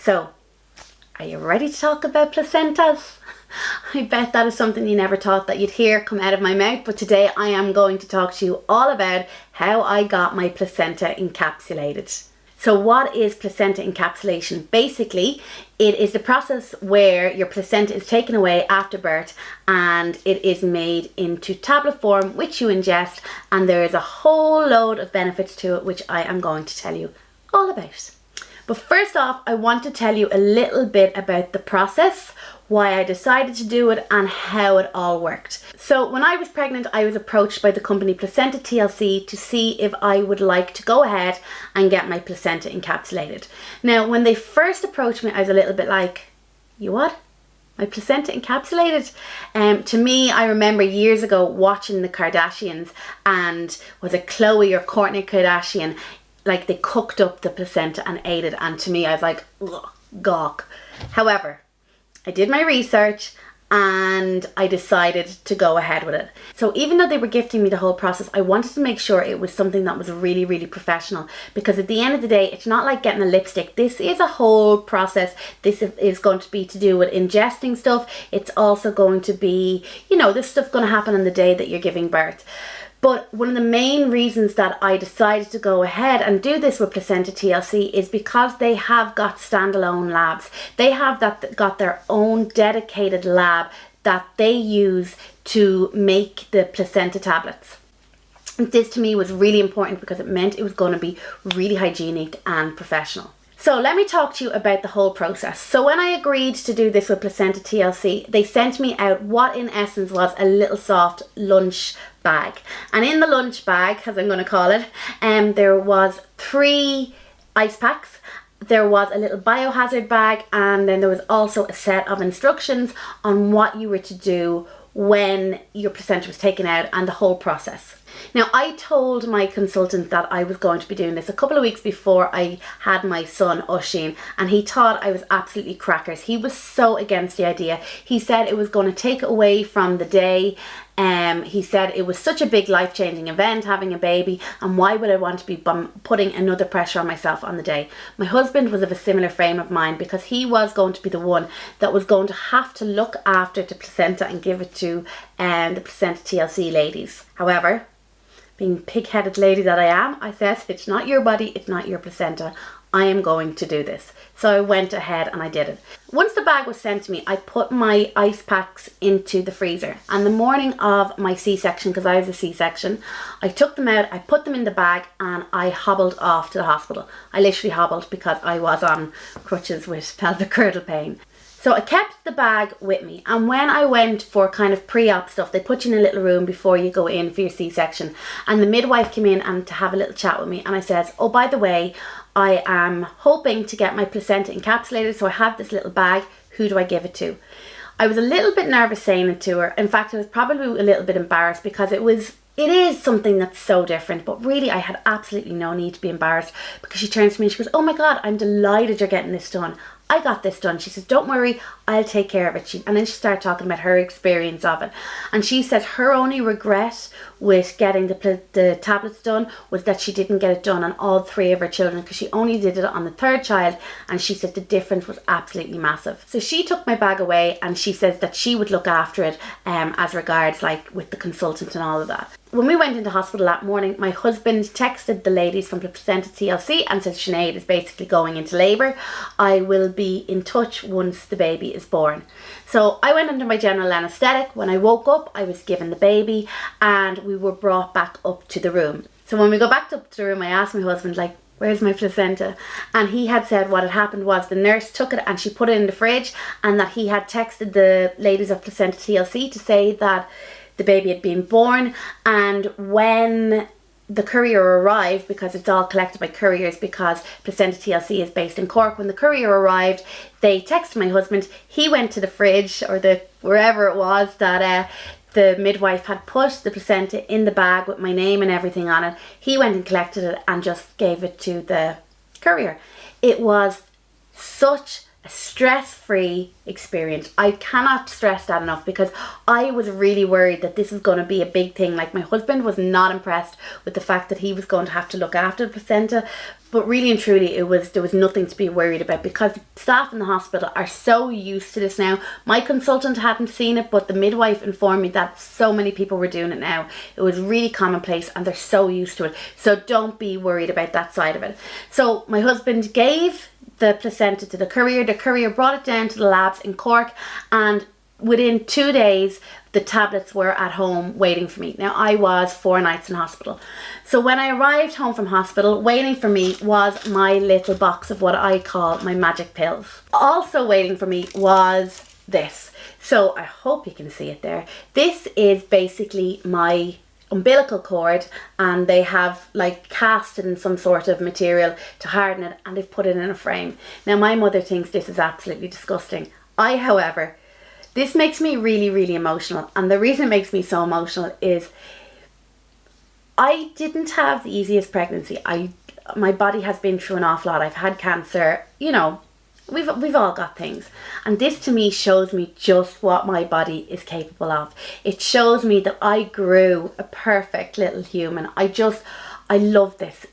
So, are you ready to talk about placentas? I bet that is something you never thought that you'd hear come out of my mouth, but today I am going to talk to you all about how I got my placenta encapsulated. So what is placenta encapsulation? Basically, it is the process where your placenta is taken away after birth and it is made into tablet form, which you ingest, and there is a whole load of benefits to it, which I am going to tell you all about. But first off, I want to tell you a little bit about the process, why I decided to do it and how it all worked. So when I was pregnant, I was approached by the company Placenta TLC to see if I would like to go ahead and get my placenta encapsulated. Now, when they first approached me, I was a little bit like, you what? My placenta encapsulated? To me, I remember years ago watching the Kardashians, and was it Khloe or Kourtney Kardashian, like they cooked up the placenta and ate it, and to me I was like, ugh, gawk. However, I did my research and I decided to go ahead with it. So even though they were gifting me the whole process, I wanted to make sure it was something that was really, really professional, because at the end of the day, it's not like getting a lipstick. This is a whole process. This is going to be to do with ingesting stuff. It's also going to be, you know, this stuff going to happen on the day that you're giving birth. But one of the main reasons that I decided to go ahead and do this with Placenta TLC is because they have got standalone labs. They have got their own dedicated lab that they use to make the placenta tablets. This to me was really important because it meant it was going to be really hygienic and professional. So let me talk to you about the whole process. So when I agreed to do this with Placenta TLC, they sent me out what in essence was a little soft lunch bag. And in the lunch bag, as I'm going to call it, there was 3 ice packs. There was a little biohazard bag, and then there was also a set of instructions on what you were to do when your placenta was taken out and the whole process. Now, I told my consultant that I was going to be doing this a couple of weeks before I had my son, Oisin, and he thought I was absolutely crackers. He was so against the idea. He said it was going to take away from the day. He said it was such a big life-changing event having a baby, and why would I want to be putting another pressure on myself on the day? My husband was of a similar frame of mind because he was going to be the one that was going to have to look after the placenta and give it to the Placenta TLC ladies. However, being pig-headed lady that I am, I said, it's not your body, it's not your placenta. I am going to do this. So I went ahead and I did it. Once the bag was sent to me, I put my ice packs into the freezer. And the morning of my C-section, because I was a C-section, I took them out, I put them in the bag, and I hobbled off to the hospital. I literally hobbled because I was on crutches with pelvic girdle pain. So I kept the bag with me, and when I went for kind of pre-op stuff, they put you in a little room before you go in for your C-section, and the midwife came in and to have a little chat with me, and I said, oh, by the way, I am hoping to get my placenta encapsulated, so I have this little bag. Who do I give it to? I was a little bit nervous saying it to her. In fact, I was probably a little bit embarrassed because it is something that's so different, but really I had absolutely no need to be embarrassed, because she turns to me and she goes, oh my God, I'm delighted you're getting this done. I got this done. She says, don't worry, I'll take care of it. And then she started talking about her experience of it. And she said her only regret with getting the tablets done was that she didn't get it done on all 3 of her children, because she only did it on the 3rd child, and she said the difference was absolutely massive. So she took my bag away, and she says that she would look after it as regards like with the consultant and all of that. When we went into hospital that morning, my husband texted the ladies from Placenta TLC and said, Sinead is basically going into labour. I will be in touch once the baby is born. So I went under my general anaesthetic. When I woke up, I was given the baby and we were brought back up to the room. So when we got back up to the room, I asked my husband, like, where's my placenta? And he had said what had happened was the nurse took it and she put it in the fridge, and that he had texted the ladies of Placenta TLC to say that the baby had been born, and when the courier arrived, because it's all collected by couriers because Placenta TLC is based in Cork, when the courier arrived, they texted my husband. He went to the fridge or wherever it was that the midwife had put the placenta in the bag with my name and everything on it. He went and collected it and just gave it to the courier. It was such a stress-free experience. I cannot stress that enough, because I was really worried that this was going to be a big thing. Like, my husband was not impressed with the fact that he was going to have to look after the placenta, but really and truly there was nothing to be worried about, because staff in the hospital are so used to this now. My consultant hadn't seen it, but the midwife informed me that so many people were doing it now. It was really commonplace and they're so used to it. So don't be worried about that side of it. So my husband gave the placenta to the courier. The courier brought it down to the labs in Cork, and within 2 days the tablets were at home waiting for me. Now, I was 4 nights in hospital. So when I arrived home from hospital, waiting for me was my little box of what I call my magic pills. Also waiting for me was this. So I hope you can see it there. This is basically my umbilical cord, and they have like cast it in some sort of material to harden it, and they've put it in a frame. Now, my mother thinks this is absolutely disgusting. However, this makes me really, really emotional, and the reason it makes me so emotional is I didn't have the easiest pregnancy. My body has been through an awful lot. I've had cancer, you know, we've all got things, and this to me shows me just what my body is capable of. It shows me that I grew a perfect little human. I love this.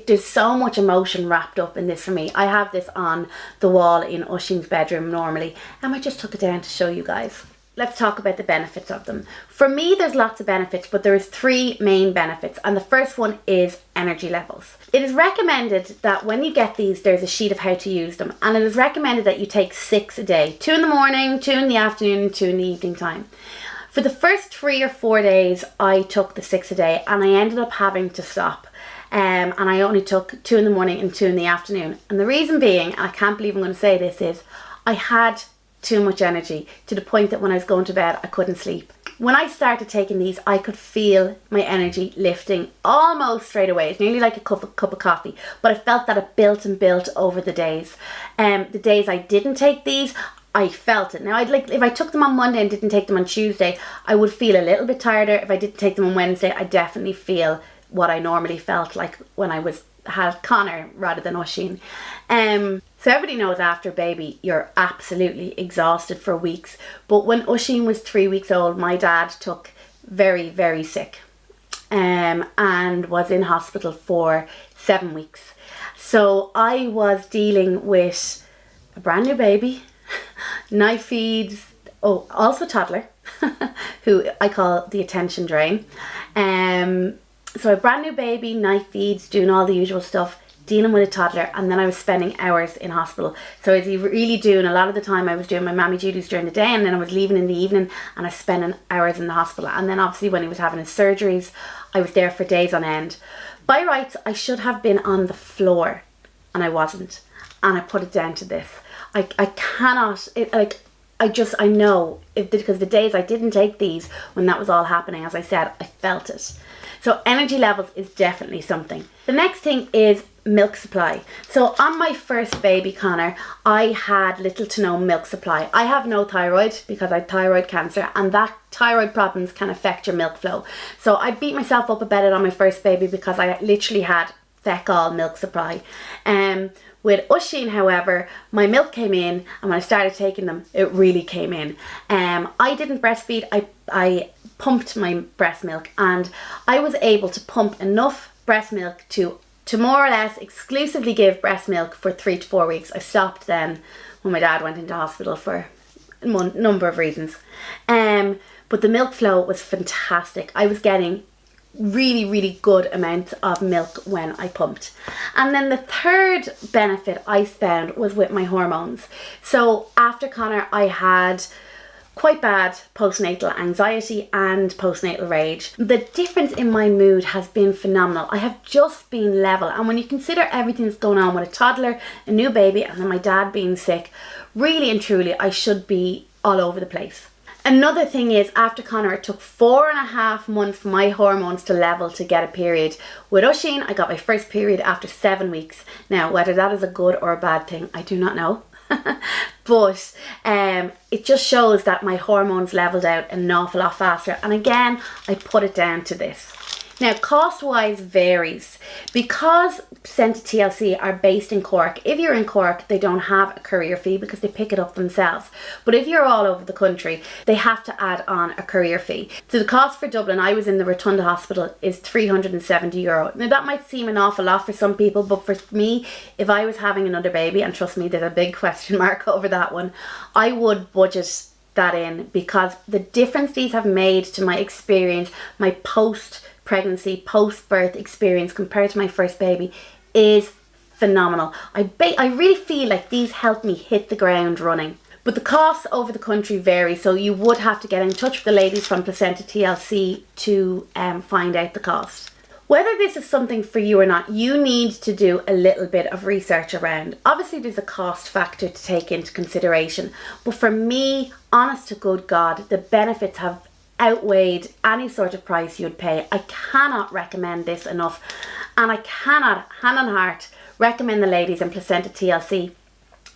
There's so much emotion wrapped up in this for me. I have this on the wall in Usheen's bedroom normally, and I just took it down to show you guys. Let's talk about the benefits of them. For me, there's lots of benefits, but there is 3 main benefits, and the first one is energy levels. It is recommended that when you get these, there's a sheet of how to use them, and it is recommended that you take 6 a day, 2 in the morning, 2 in the afternoon, and 2 in the evening time. For the first 3 or 4 days, I took the 6 a day, and I ended up having to stop. And I only took 2 in the morning and 2 in the afternoon. And the reason being, and I can't believe I'm going to say this, is I had too much energy, to the point that when I was going to bed, I couldn't sleep. When I started taking these, I could feel my energy lifting almost straight away. It's nearly like a cup of coffee, but I felt that it built and built over the days. The days I didn't take these, I felt it. Now, if I took them on Monday and didn't take them on Tuesday, I would feel a little bit tireder. If I didn't take them on Wednesday, I definitely feel what I normally felt like when I had Connor rather than Usheen. So everybody knows after baby, you're absolutely exhausted for weeks. But when Usheen was 3 weeks old, my dad took very, very sick, and was in hospital for 7 weeks. So I was dealing with a brand new baby, night feeds, also toddler, who I call the attention drain. So a brand new baby, night feeds, doing all the usual stuff, dealing with a toddler, and then I was spending hours in hospital. So I was really doing, a lot of the time I was doing my mammy duties during the day, and then I was leaving in the evening, and I was spending hours in the hospital. And then obviously when he was having his surgeries, I was there for days on end. By rights, I should have been on the floor, and I wasn't. And I put it down to this. I cannot, I know, because the days I didn't take these, when that was all happening, as I said, I felt it. So energy levels is definitely something. The next thing is milk supply. So on my first baby, Connor, I had little to no milk supply. I have no thyroid because I had thyroid cancer, and that thyroid problems can affect your milk flow. So I beat myself up about it on my first baby because I literally had feck all milk supply. With Usheen, however, my milk came in, and when I started taking them, it really came in. I didn't breastfeed. I pumped my breast milk, and I was able to pump enough breast milk to more or less exclusively give breast milk for 3 to 4 weeks. I stopped then when my dad went into hospital for a number of reasons. But the milk flow was fantastic. I was getting really, really good amounts of milk when I pumped. And then the third benefit I found was with my hormones. So after Connor, I had quite bad postnatal anxiety and postnatal rage. The difference in my mood has been phenomenal. I have just been level, and when you consider everything that's going on with a toddler, a new baby, and then my dad being sick, really and truly I should be all over the place. Another thing is, after Connor, it took 4.5 months for my hormones to level to get a period. With Usheen, I got my first period after 7 weeks. Now, whether that is a good or a bad thing, I do not know. But it just shows that my hormones leveled out an awful lot faster. And again, I put it down to this. Now, cost-wise varies. Because Placenta TLC are based in Cork, if you're in Cork, they don't have a courier fee because they pick it up themselves. But if you're all over the country, they have to add on a courier fee. So the cost for Dublin, I was in the Rotunda Hospital, is €370. Now, that might seem an awful lot for some people, but for me, if I was having another baby, and trust me, there's a big question mark over that one, I would budget that in, because the difference these have made to my experience, my post-pregnancy, post-birth experience compared to my first baby is phenomenal. I really feel like these helped me hit the ground running. But the costs over the country vary, so you would have to get in touch with the ladies from Placenta TLC to find out the cost. Whether this is something for you or not, you need to do a little bit of research around. Obviously, there's a cost factor to take into consideration. But for me, honest to good God, the benefits have outweighed any sort of price you'd pay. I cannot recommend this enough. And I cannot, hand on heart, recommend the ladies in Placenta TLC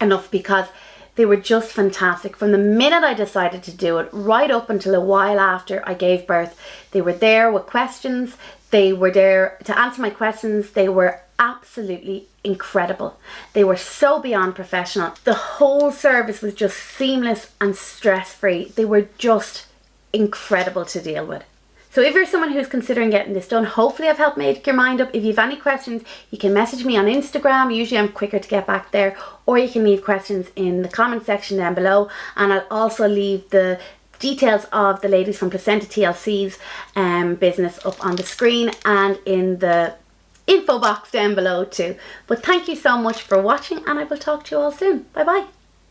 enough, because they were just fantastic. From the minute I decided to do it, right up until a while after I gave birth, they were there with questions. They were there to answer my questions. They were absolutely incredible. They were so beyond professional. The whole service was just seamless and stress-free. They were just incredible to deal with. So if you're someone who's considering getting this done, hopefully I've helped make your mind up. If you have any questions, you can message me on Instagram. Usually I'm quicker to get back there. Or you can leave questions in the comment section down below. And I'll also leave the details of the ladies from Placenta TLC's business up on the screen and in the info box down below too. But thank you so much for watching, and I will talk to you all soon. Bye bye.